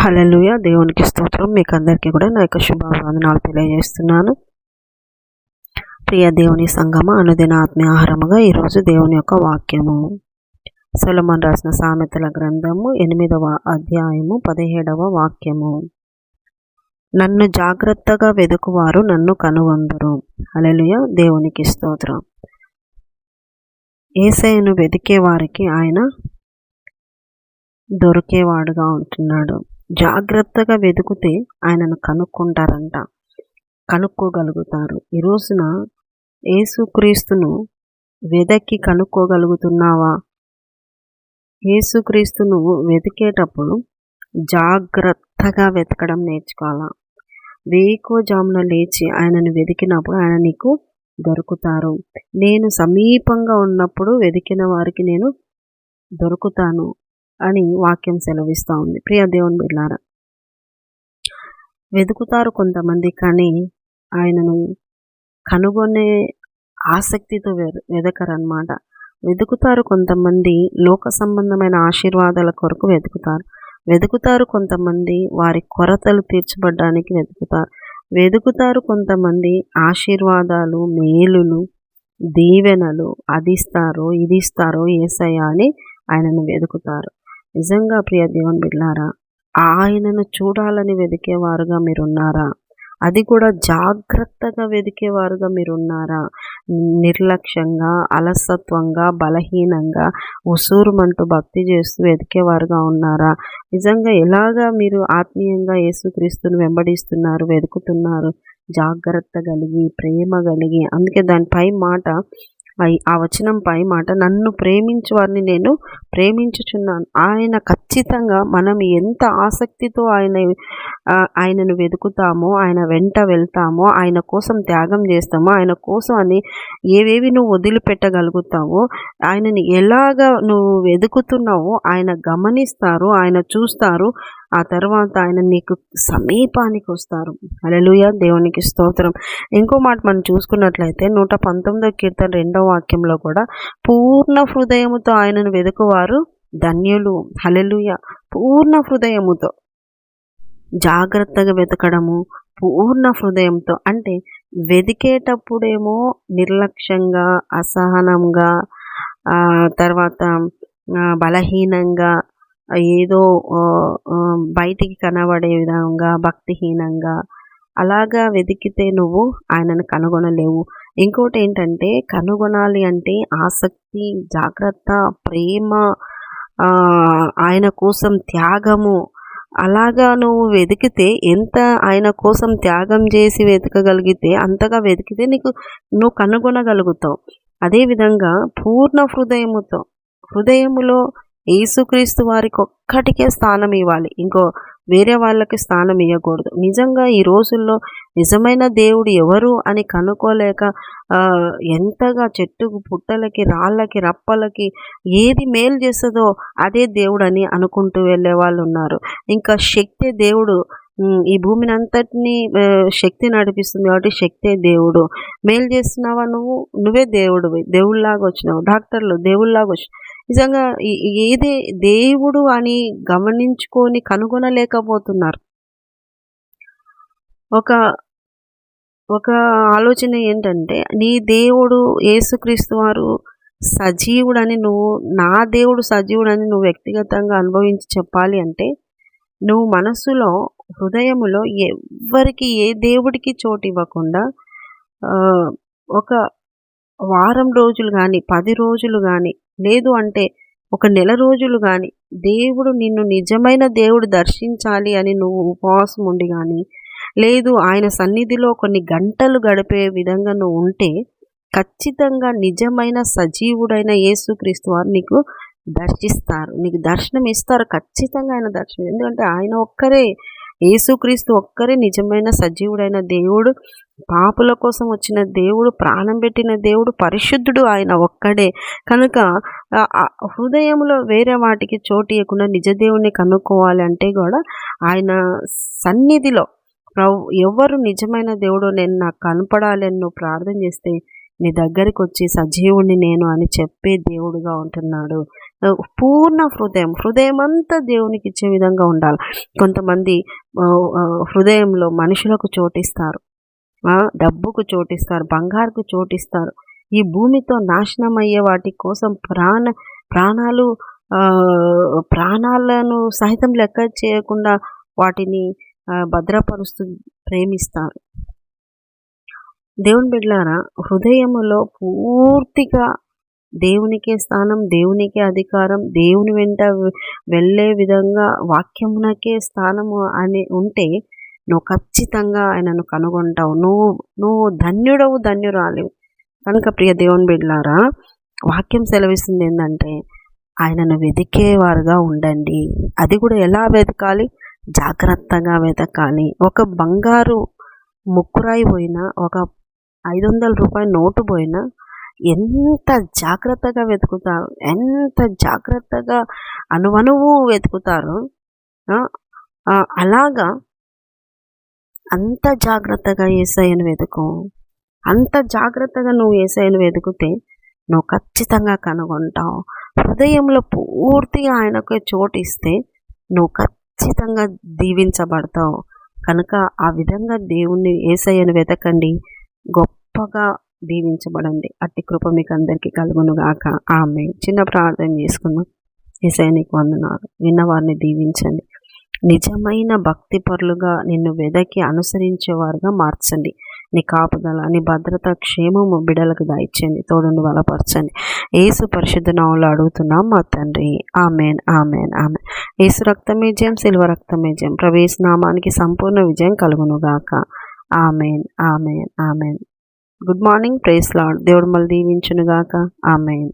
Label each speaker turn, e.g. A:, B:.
A: హల్లెలూయా. దేవునికి స్తోత్రం. మీకు అందరికీ కూడా నా యొక్క శుభవందనాలు తెలియజేస్తున్నాను. ప్రియ దేవుని సంగమ, అనుదిన ఆత్మీయ ఆహారముగా ఈరోజు దేవుని యొక్క వాక్యము సొలొమోను రాసిన సామెతల గ్రంథము 8వ అధ్యాయము 17వ వాక్యము. నన్ను జాగ్రత్తగా వెదుకువారు నన్ను కనుగొందురు. హల్లెలూయా. దేవునికి స్తోత్రం. యేసయ్యను వెదికే వారికి ఆయన దొరికేవాడుగా ఉంటున్నాడు. జాగ్రత్తగా వెతుకుతే ఆయనను కనుక్కుంటారంట, కనుక్కోగలుగుతారు. ఈ రోజున యేసుక్రీస్తును వెదకి కనుక్కోగలుగుతున్నావా? యేసుక్రీస్తును వెతికేటప్పుడు జాగ్రత్తగా వెతకడం నేర్చుకోవాలా. వేకువజామున లేచి ఆయనను వెతికినప్పుడు ఆయన నీకు దొరుకుతారు. నేను సమీపంగా ఉన్నప్పుడు వెతికిన వారికి నేను దొరుకుతాను అని వాక్యం సెలవిస్తూ ఉంది. ప్రియ దేవుని బిడ్డలారా, వెతుకుతారు కొంతమంది, కానీ ఆయనను కనుగొనే ఆసక్తితో వెదకరన్నమాట. వెతుకుతారు కొంతమంది లోక సంబంధమైన ఆశీర్వాదాల కొరకు వెతుకుతారు కొంతమంది వారి కొరతలు తీర్చబడ్డానికి వెతుకుతారు కొంతమంది ఆశీర్వాదాలు, మేలులు, దీవెనలు అదిస్తారో ఇది ఇస్తారో యేసయ్య అని ఆయనను వెతుకుతారు. నిజంగా ప్రియ దేవుని బిడ్డలారా, ఆయనను చూడాలని వెతికేవారుగా మీరున్నారా? అది కూడా జాగ్రత్తగా వెతికేవారుగా మీరున్నారా? నిర్లక్ష్యంగా, అలసత్వంగా, బలహీనంగా, ఉసూరుమంటూ భక్తి చేస్తూ వెతికేవారుగా ఉన్నారా? నిజంగా ఎలాగా మీరు ఆత్మీయంగా యేసుక్రీస్తును వెంబడిస్తున్నారు, వెతుకుతున్నారు? జాగ్రత్త కలిగి, ప్రేమ కలిగి. అందుకే దానిపై మాట, ఆ వచనం పై మాట, నన్ను ప్రేమించు వారిని నేను ప్రేమించుచున్నాను. ఆయన ఖచ్చితంగా మనం ఎంత ఆసక్తితో ఆయనను వెతుకుతామో, ఆయన వెంట వెళ్తామో, ఆయన కోసం త్యాగం చేస్తామో, ఆయన కోసం అని ఏవేవి నువ్వు వదిలిపెట్టగలుగుతావో, ఆయనని ఎలాగా నువ్వు వెతుకుతున్నావో ఆయన గమనిస్తారు, ఆయన చూస్తారు. ఆ తర్వాత ఆయన నీకు సమీపానికి వస్తారు. హల్లెలూయా. దేవునికి స్తోత్రం. ఇంకో మాట మనం చూసుకున్నట్లయితే 119వ కీర్తన 2వ వాక్యంలో కూడా, పూర్ణ హృదయముతో ఆయనను వెతుకువారు ధన్యులు. హల్లెలూయా. పూర్ణ హృదయముతో జాగ్రత్తగా వెతకడము, పూర్ణ హృదయంతో. అంటే వెతికేటప్పుడేమో నిర్లక్ష్యంగా, అసహనంగా, తర్వాత బలహీనంగా, ఏదో బయటికి కనబడే విధంగా, భక్తిహీనంగా అలాగా వెతికితే నువ్వు ఆయనను కనుగొనలేవు. ఇంకోటి ఏంటంటే, కనుగొనాలి అంటే ఆసక్తి, జాగ్రత్త, ప్రేమ, ఆయన కోసం త్యాగము. అలాగా నువ్వు వెతికితే, ఎంత ఆయన కోసం త్యాగం చేసి వెతకగలిగితే అంతగా వెతికితే నువ్వు కనుగొనగలుగుతావు. అదేవిధంగా పూర్ణ హృదయములో యేసుక్రీస్తు వారికి ఒక్కటికే స్థానం ఇవ్వాలి, ఇంకో వేరే వాళ్ళకి స్థానం ఇవ్వకూడదు. నిజంగా ఈ రోజుల్లో నిజమైన దేవుడు ఎవరు అని కనుక్కోలేక ఎంతగా చెట్టుకు, పుట్టలకి, రాళ్ళకి, రప్పలకి ఏది మేలు చేస్తుందో అదే దేవుడు అని అనుకుంటూ వెళ్ళే వాళ్ళు ఉన్నారు. ఇంకా శక్తే దేవుడు, ఈ భూమిని అంతటినీ శక్తి నడిపిస్తుంది కాబట్టి శక్తే దేవుడు. మేలు చేస్తున్నావా నువ్వే దేవుళ్ళలాగా వచ్చినావు. డాక్టర్లు దేవుళ్ళలాగా వచ్చి నిజంగా ఏదే దేవుడు అని గమనించుకొని కనుగొనలేకపోతున్నారు. ఒక ఆలోచన ఏంటంటే, నీ దేవుడు యేసుక్రీస్తు వారు సజీవుడని నా దేవుడు సజీవుడని నువ్వు వ్యక్తిగతంగా అనుభవించి చెప్పాలి అంటే, నువ్వు మనసులో, హృదయములో ఎవ్వరికి, ఏ దేవుడికి చోటు ఇవ్వకుండా ఒక వారం రోజులు కానీ, 10 రోజులు కానీ, లేదు అంటే ఒక నెల రోజులు కానీ దేవుడు నిన్ను నిజమైన దేవుడు దర్శించాలి అని నువ్వు ఉపవాసం ఉండి కానీ, లేదు ఆయన సన్నిధిలో కొన్ని గంటలు గడిపే విధంగా నువ్వు ఉంటే ఖచ్చితంగా నిజమైన సజీవుడైన యేసుక్రీస్తు వారు నీకు దర్శిస్తారు, నీకు దర్శనం ఇస్తారు. ఖచ్చితంగా ఆయన దర్శనం. ఎందుకంటే ఆయన ఒక్కరే, యేసుక్రీస్తు ఒక్కరే నిజమైన సజీవుడైన దేవుడు, పాపుల కోసం వచ్చిన దేవుడు, ప్రాణం పెట్టిన దేవుడు, పరిశుద్ధుడు ఆయన ఒక్కడే. కనుక హృదయంలో వేరే వాటికి చోటు ఇవ్వకుండా నిజ దేవుణ్ణి కనుక్కోవాలి అంటే కూడా ఆయన సన్నిధిలో ఎవరు నిజమైన దేవుడు, నేను నాకు కనపడాలి అని నువ్వు ప్రార్థన చేస్తే నీ దగ్గరికి వచ్చి సజీవుడిని నేను అని చెప్పే దేవుడుగా ఉంటున్నాడు. పూర్ణ హృదయం అంతా దేవునికి ఇచ్చే విధంగా ఉండాలి. కొంతమంది హృదయంలో మనుషులకు చోటిస్తారు, డబ్బుకు చోటిస్తారు, బంగారుకు చోటిస్తారు. ఈ భూమితో నాశనం అయ్యే వాటి కోసం ప్రాణాలను సహితం లెక్క చేయకుండా వాటిని భద్రపరుస్తూ ప్రేమిస్తారు. దేవుని బిడ్డలారా, హృదయములో పూర్తిగా దేవునికే స్థానం, దేవునికే అధికారం, దేవుని వెంట వెళ్ళే విధంగా వాక్యమునకే స్థానము అని ఉంటే నువ్వు ఖచ్చితంగా ఆయనను కనుగొంటావు. నువ్వు ధన్యురాలివి. కనుక ప్రియ దేవుని బిడ్డలారా, వాక్యం సెలవిస్తుంది ఏంటంటే ఆయనను వెతికేవారుగా ఉండండి. అది కూడా ఎలా వెతకాలి? జాగ్రత్తగా వెతకాలి. ఒక బంగారు ముక్కురాయి పోయినా, ఒక 500 రూపాయల నోటు పోయినా ఎంత జాగ్రత్తగా వెతుకుతారు, ఎంత జాగ్రత్తగా అణువణువు వెతుకుతారు. అలాగా అంత జాగ్రత్తగా యేసయ్యను వెతుకు. అంత జాగ్రత్తగా నువ్వు యేసయ్యను వెతుకుతే నువ్వు ఖచ్చితంగా కనుగొంటావు. హృదయంలో పూర్తిగా ఆయనకు చోటిస్తే నువ్వు ఖచ్చితంగా దీవించబడతావు. కనుక ఆ విధంగా దేవుణ్ణి యేసయ్యను వెతకండి, గొప్పగా దీవించబడండి. అట్టి కృప మీకు అందరికీ కలుగునుగాక. ఆమేన్. చిన్న ప్రార్థన చేసుకుందాం. యేసయ్య నీకు వందనాలు. విన్నవారిని దీవించండి. నిజమైన భక్తి పరులుగా నిన్ను వెదకి అనుసరించేవారుగా మార్చండి. నీ కాపుదల, నీ భద్రత, క్షేమము బిడలకు దయచేయండి. తోడును బలపరచండి. యేసు పరిశుద్ధ నామములో అడుగుతున్నాం మా తండ్రి. Amen, amen, amen. యేసు రక్తమే జయం, సిలువ రక్తమే జయం. ప్రభు యేసు నామానికి సంపూర్ణ విజయం కలుగునుగాక. Amen, amen, amen. Good morning. Praise lord. దేవుడు మళ్ళీ దీవించునుగాక. ఆమెన్.